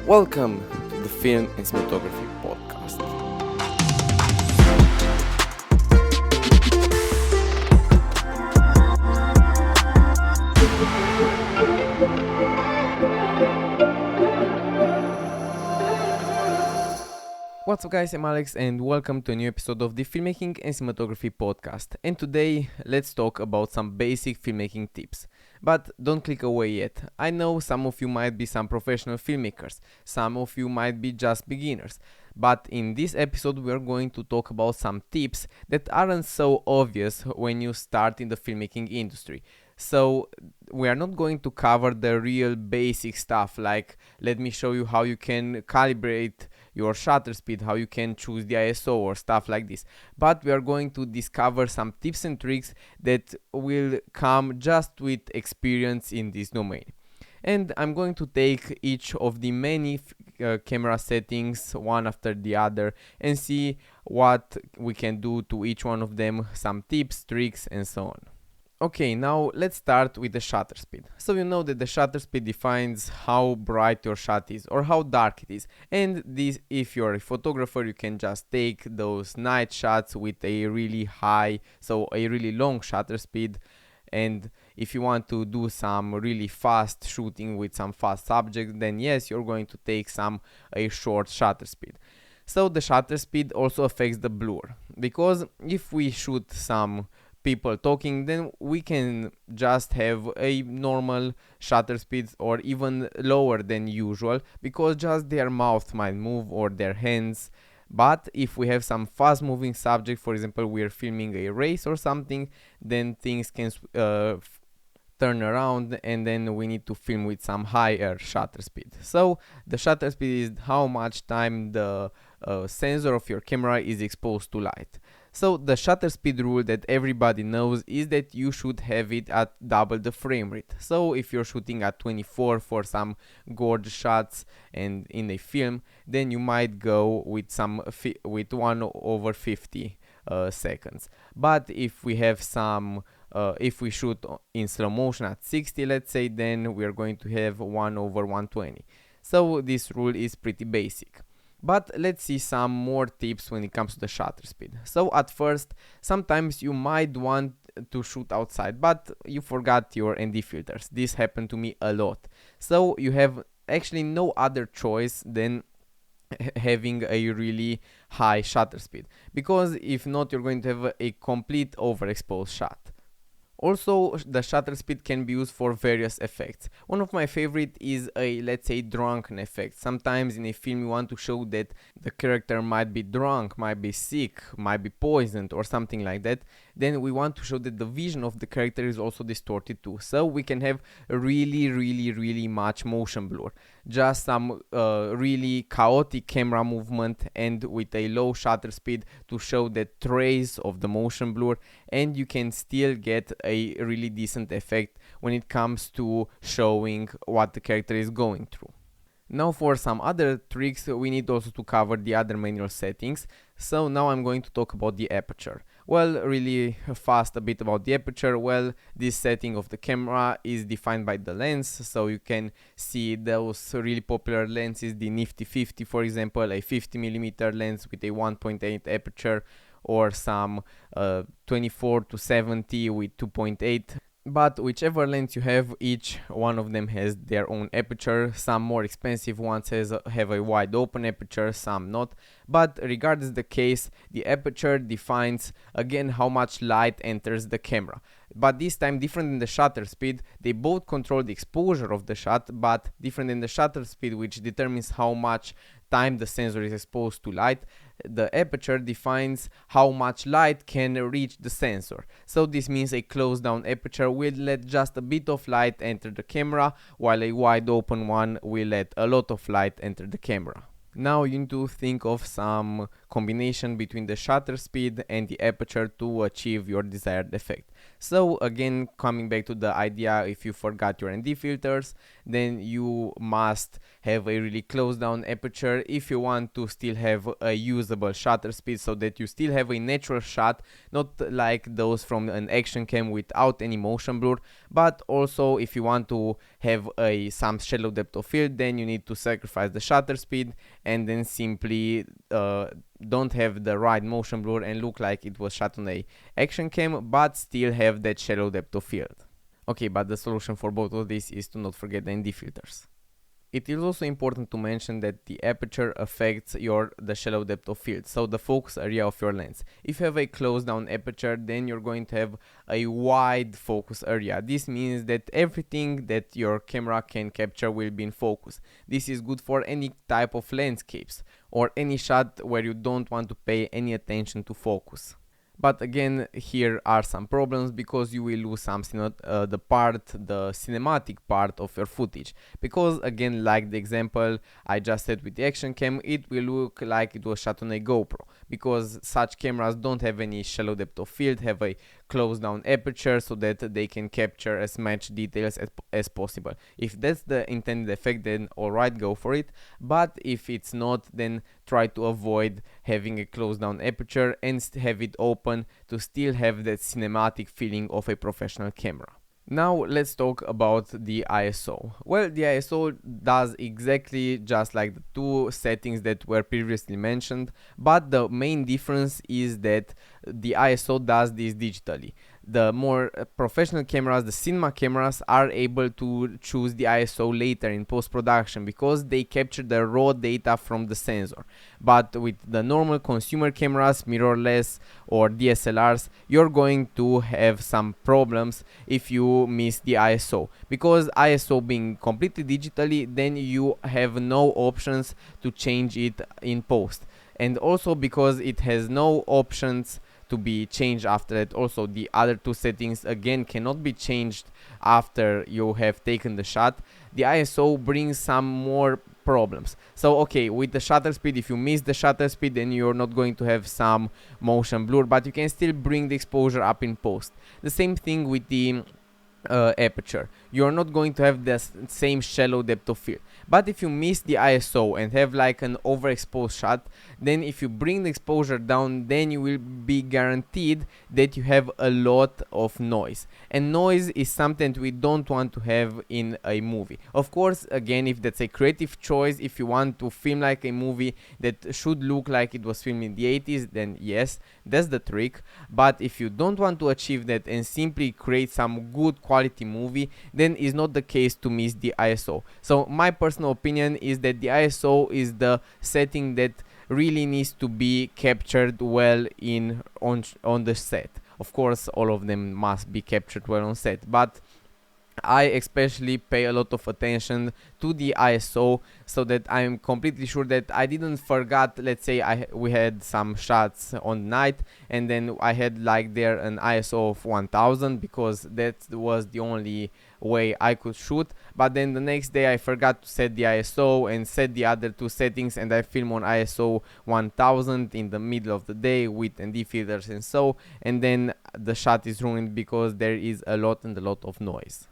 Welcome to the Film and Cinematography Podcast. What's up guys, I'm Alex and welcome to a new episode of the Filmmaking and Cinematography Podcast. And today, let's talk about some basic filmmaking tips. But don't click away yet. I know some of you might be some professional filmmakers, some of you might be just beginners. But in this episode, we are going to talk about some tips that aren't so obvious when you start in the filmmaking industry. So we are not going to cover the real basic stuff like let me show you how you can calibrate your shutter speed, how you can choose the ISO or stuff like this. But we are going to discover some tips and tricks that will come just with experience in this domain. And I'm going to take each of the many camera settings one after the other and see what we can do to each one of them, some tips, tricks and so on. Okay, now let's start with the shutter speed. So you know that the shutter speed defines how bright your shot is or how dark it is. And this, if you're a photographer, you can just take those night shots with a really high, so a really long shutter speed. And if you want to do some really fast shooting with some fast subjects, then yes, you're going to take a short shutter speed. So the shutter speed also affects the blur, because if we shoot some people talking, then we can just have a normal shutter speed or even lower than usual, because just their mouth might move or their hands. But if we have some fast moving subject, for example we're filming a race or something, then things can turn around and then we need to film with some higher shutter speed. So the shutter speed is how much time the sensor of your camera is exposed to light. So the shutter speed rule that everybody knows is that you should have it at double the frame rate. So if you're shooting at 24 for some gorgeous shots and in a film, then you might go with with 1/50 seconds. But if we have if we shoot in slow motion at 60, let's say, then we are going to have 1/120. So this rule is pretty basic. But let's see some more tips when it comes to the shutter speed. So at first, sometimes you might want to shoot outside, but you forgot your ND filters. This happened to me a lot. So you have actually no other choice than having a really high shutter speed, because if not, you're going to have a complete overexposed shot. Also, the shutter speed can be used for various effects. One of my favorite is a, let's say, drunken effect. Sometimes in a film you want to show that the character might be drunk, might be sick, might be poisoned or something like that. Then we want to show that the vision of the character is also distorted too. So we can have really much motion blur. Just some really chaotic camera movement and with a low shutter speed to show that trace of the motion blur, and you can still get a really decent effect when it comes to showing what the character is going through. Now for some other tricks, we need also to cover the other manual settings. So now I'm going to talk about the aperture. Well, really fast a bit about the aperture. Well, this setting of the camera is defined by the lens, so you can see those really popular lenses, the Nifty 50 for example, a 50mm lens with a 1.8 aperture, or some 24-70 with 2.8. But whichever lens you have, each one of them has their own aperture. Some more expensive ones have a wide open aperture, some not. But regardless the case, the aperture defines again how much light enters the camera. But this time, different than the shutter speed, they both control the exposure of the shot, but different than the shutter speed, which determines how much time the sensor is exposed to light, the aperture defines how much light can reach the sensor. So this means a closed down aperture will let just a bit of light enter the camera, while a wide open one will let a lot of light enter the camera. Now you need to think of some combination between the shutter speed and the aperture to achieve your desired effect. So again, coming back to the idea, if you forgot your ND filters, then you must have a really closed down aperture if you want to still have a usable shutter speed, so that you still have a natural shot, not like those from an action cam without any motion blur. But also, if you want to have some shallow depth of field, then you need to sacrifice the shutter speed and then simply don't have the right motion blur and look like it was shot on a action cam, but still have that shallow depth of field. Okay, but the solution for both of these is to not forget the ND filters. It is also important to mention that the aperture affects the shallow depth of field, so the focus area of your lens. If you have a closed down aperture, then you're going to have a wide focus area. This means that everything that your camera can capture will be in focus. This is good for any type of landscapes or any shot where you don't want to pay any attention to focus. But again, here are some problems, because you will lose the cinematic part of your footage. Because again, like the example I just said with the action cam, it will look like it was shot on a GoPro, because such cameras don't have any shallow depth of field, have a closed down aperture so that they can capture as much details as possible. If that's the intended effect, then alright, go for it. But if it's not, then try to avoid having a closed down aperture and have it open to still have that cinematic feeling of a professional camera. Now let's talk about the ISO. Well, the ISO does exactly just like the two settings that were previously mentioned, but the main difference is that the ISO does this digitally. The more professional cameras, the cinema cameras, are able to choose the ISO later in post-production because they capture the raw data from the sensor. But with the normal consumer cameras, mirrorless or DSLRs, you're going to have some problems if you miss the ISO, because ISO being completely digitally, then you have no options to change it in post. And also because it has no options to be changed after that, also the other two settings again cannot be changed after you have taken the shot, the ISO brings some more problems. So okay, with the shutter speed, if you miss the shutter speed, then you're not going to have some motion blur, but you can still bring the exposure up in post. The same thing with the aperture, you're not going to have the same shallow depth of field. But if you miss the ISO and have like an overexposed shot, then if you bring the exposure down, then you will be guaranteed that you have a lot of noise. And noise is something we don't want to have in a movie. Of course, again, if that's a creative choice, if you want to film like a movie that should look like it was filmed in the 80s, then yes, that's the trick. But if you don't want to achieve that and simply create some good quality movie, then it's not the case to miss the ISO. So my personal opinion is that the ISO is the setting that really needs to be captured well on the set. Of course, all of them must be captured well on set, but I especially pay a lot of attention to the ISO, so that I'm completely sure that I didn't forget. Let's say we had some shots on night, and then I had like there an ISO of 1000 because that was the only way I could shoot. But then the next day I forgot to set the ISO and set the other two settings, and I film on ISO 1000 in the middle of the day with ND filters and then the shot is ruined because there is a lot of noise.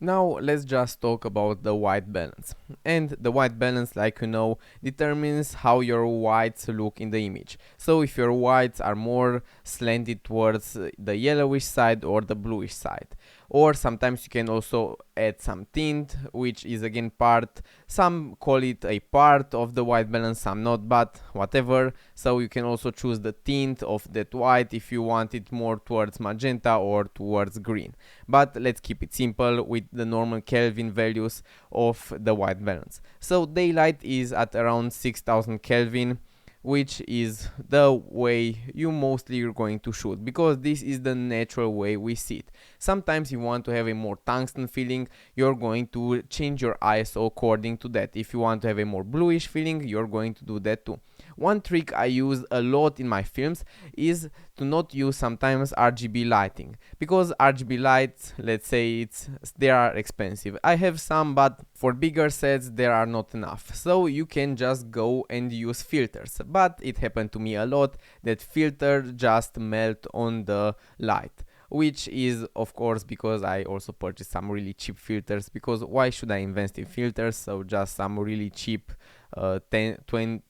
Now let's just talk about the white balance. And the white balance, like you know, determines how your whites look in the image. So if your whites are more slanted towards the yellowish side or the bluish side. Or sometimes you can also add some tint, which is again some call it a part of the white balance, some not, but whatever. So you can also choose the tint of that white if you want it more towards magenta or towards green. But let's keep it simple with the normal Kelvin values of the white balance. So daylight is at around 6000 Kelvin, which is the way you mostly are going to shoot, because this is the natural way we see it. Sometimes you want to have a more tungsten feeling, you're going to change your ISO according to that. If you want to have a more bluish feeling, you're going to do that too. One trick I use a lot in my films is to not use sometimes RGB lighting, because RGB lights, let's say they are expensive. I have some, but for bigger sets there are not enough, so you can just go and use filters. But it happened to me a lot that filter just melt on the light, which is of course because I also purchased some really cheap filters, because why should I invest in filters? So just some really cheap 20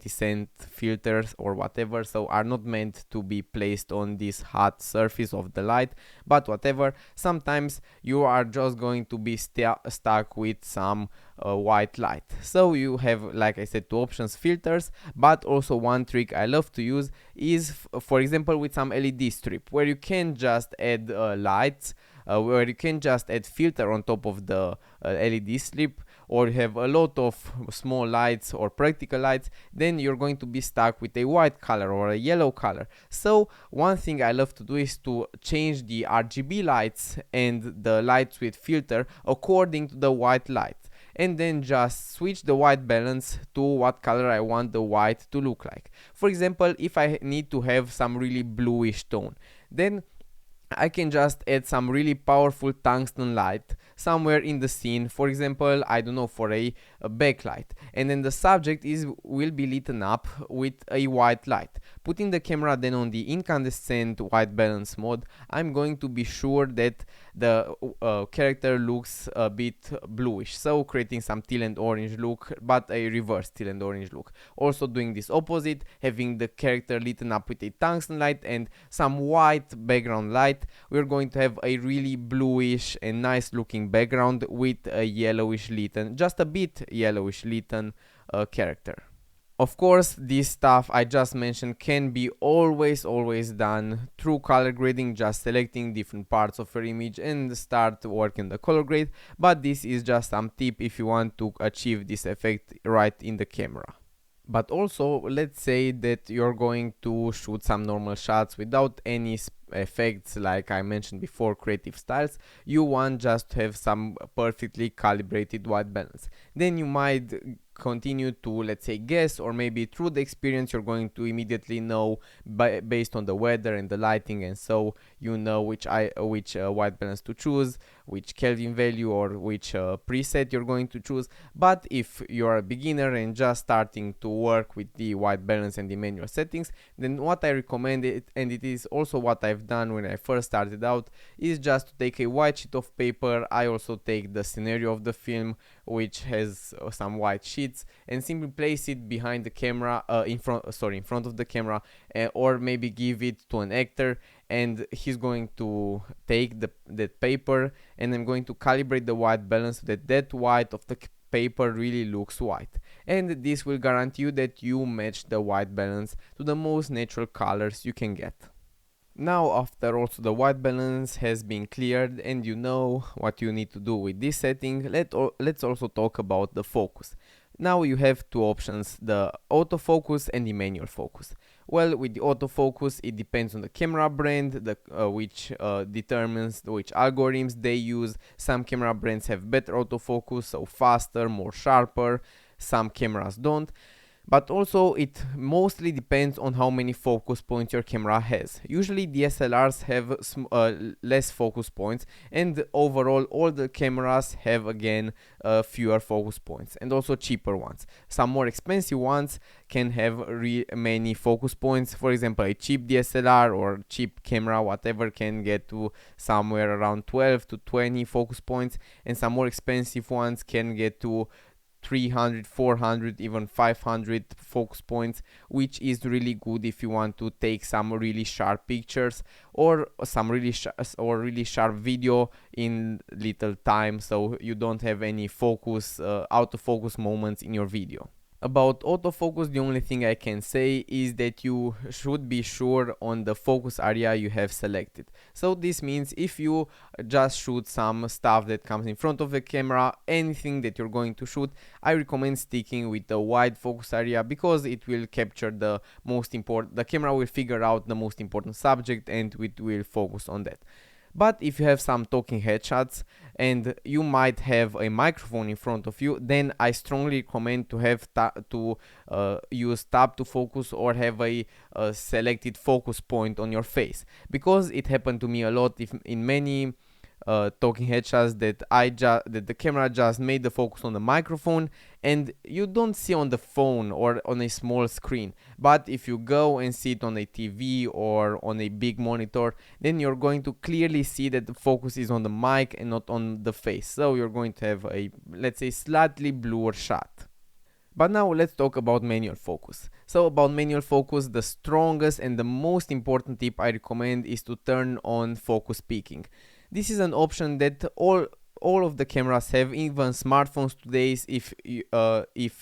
cent filters or whatever, so are not meant to be placed on this hot surface of the light. But whatever, sometimes you are just going to be stuck with some white light. So you have, like I said, two options: filters, but also one trick I love to use is for example with some LED strip, where you can just add lights, where you can just add filter on top of the LED strip, or you have a lot of small lights or practical lights, then you're going to be stuck with a white color or a yellow color. So one thing I love to do is to change the RGB lights and the lights with filter according to the white light, and then just switch the white balance to what color I want the white to look like. For example, if I need to have some really bluish tone, then I can just add some really powerful tungsten light somewhere in the scene, for example, I don't know, for a backlight, and then the subject will be lit up with a white light. Putting the camera then on the incandescent white balance mode, I'm going to be sure that the character looks a bit bluish, so creating some teal and orange look, but a reverse teal and orange look. Also doing this opposite, having the character lit up with a tungsten light and some white background light, we're going to have a really bluish and nice looking background with a yellowish lit, just a bit yellowish lit character. Of course, this stuff I just mentioned can be always done through color grading, just selecting different parts of your image and start working the color grade, but this is just some tip if you want to achieve this effect right in the camera. But also, let's say that you're going to shoot some normal shots without any effects, like I mentioned before, creative styles. You want just to have some perfectly calibrated white balance. Then you might continue to, let's say, guess, or maybe through the experience you're going to immediately know based on the weather and the lighting, and so you know which white balance to choose, which Kelvin value or which preset you're going to choose. But if you're a beginner and just starting to work with the white balance and the manual settings, then what I recommend, and it is also what I've done when I first started out, is just to take a white sheet of paper. I also take the scenario of the film, which has some white sheets, and simply place it behind the camera, in front of the camera, or maybe give it to an actor, and he's going to take that paper, and I'm going to calibrate the white balance so that white of the paper really looks white, and this will guarantee you that you match the white balance to the most natural colors you can get. Now, after also the white balance has been cleared and you know what you need to do with this setting, let's also talk about the focus. Now you have two options, the autofocus and the manual focus. Well, with the autofocus, it depends on the camera brand, which determines which algorithms they use. Some camera brands have better autofocus, so faster, more sharper. Some cameras don't. But also it mostly depends on how many focus points your camera has. Usually DSLRs have less focus points, and overall all the cameras have again fewer focus points, and also cheaper ones. Some more expensive ones can have many focus points. For example, a cheap DSLR or cheap camera, whatever, can get to somewhere around 12 to 20 focus points, and some more expensive ones can get to 300, 400, even 500 focus points, which is really good if you want to take some really sharp pictures or some really sharp video in little time, so you don't have any focus out of focus moments in your video. About autofocus, the only thing I can say is that you should be sure on the focus area you have selected. So this means if you just shoot some stuff that comes in front of the camera, anything that you're going to shoot, I recommend sticking with the wide focus area, because it will capture the most important, the camera will figure out the most important subject and it will focus on that. But if you have some talking headshots and you might have a microphone in front of you, then I strongly recommend to have use tab to focus or have a selected focus point on your face, because it happened to me a lot in many talking headshots that the camera just made the focus on the microphone and you don't see on the phone or on a small screen. But if you go and see it on a TV or on a big monitor, then you're going to clearly see that the focus is on the mic and not on the face. So you're going to have a, let's say, slightly bluer shot. But now let's talk about manual focus. So about manual focus, the strongest and the most important tip I recommend is to turn on focus peaking. This is an option that all of the cameras have, even smartphones today. If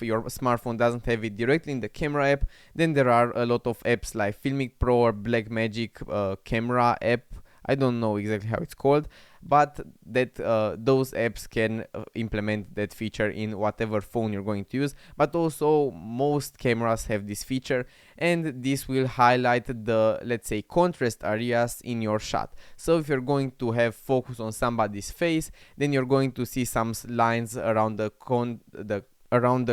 your smartphone doesn't have it directly in the camera app, then there are a lot of apps like Filmic Pro or Blackmagic camera app. I don't know exactly how it's called, but that those apps can implement that feature in whatever phone you're going to use. But also most cameras have this feature, and this will highlight the, let's say, contrast areas in your shot. So if you're going to have focus on somebody's face, then you're going to see some lines around the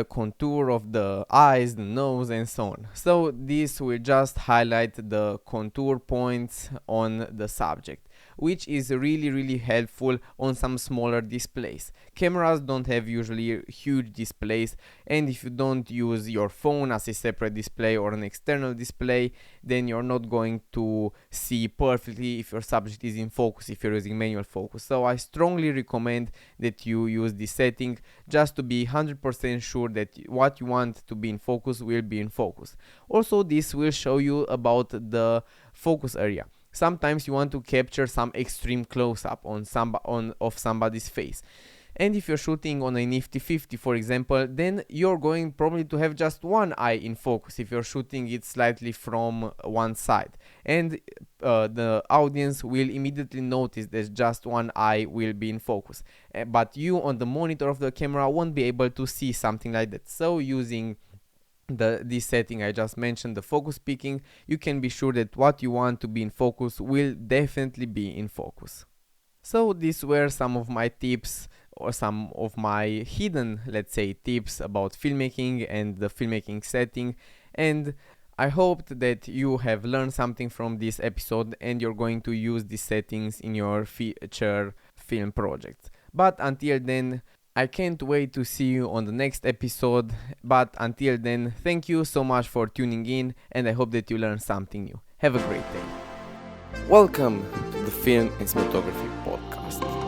contour of the eyes, the nose, and so on. So this will just highlight the contour points on the subject, which is really helpful on some smaller displays. Cameras don't have usually huge displays, and if you don't use your phone as a separate display or an external display, then you're not going to see perfectly if your subject is in focus if you're using manual focus. So I strongly recommend that you use this setting just to be 100% sure that what you want to be in focus will be in focus. Also, this will show you about the focus area. Sometimes you want to capture some extreme close-up of somebody's face. And if you're shooting on a nifty 50, for example, then you're going probably to have just one eye in focus if you're shooting it slightly from one side. And the audience will immediately notice that just one eye will be in focus. But you on the monitor of the camera won't be able to see something like that. So using this setting I just mentioned, the focus peaking, you can be sure that what you want to be in focus will definitely be in focus. So these were some of my tips, or some of my hidden, let's say, tips about filmmaking and the filmmaking setting, and I hoped that you have learned something from this episode and you're going to use these settings in your future film projects. But until then, I can't wait to see you on the next episode. But until then, thank you so much for tuning in, and I hope that you learned something new. Have a great day. Welcome to the Film and Cinematography Podcast.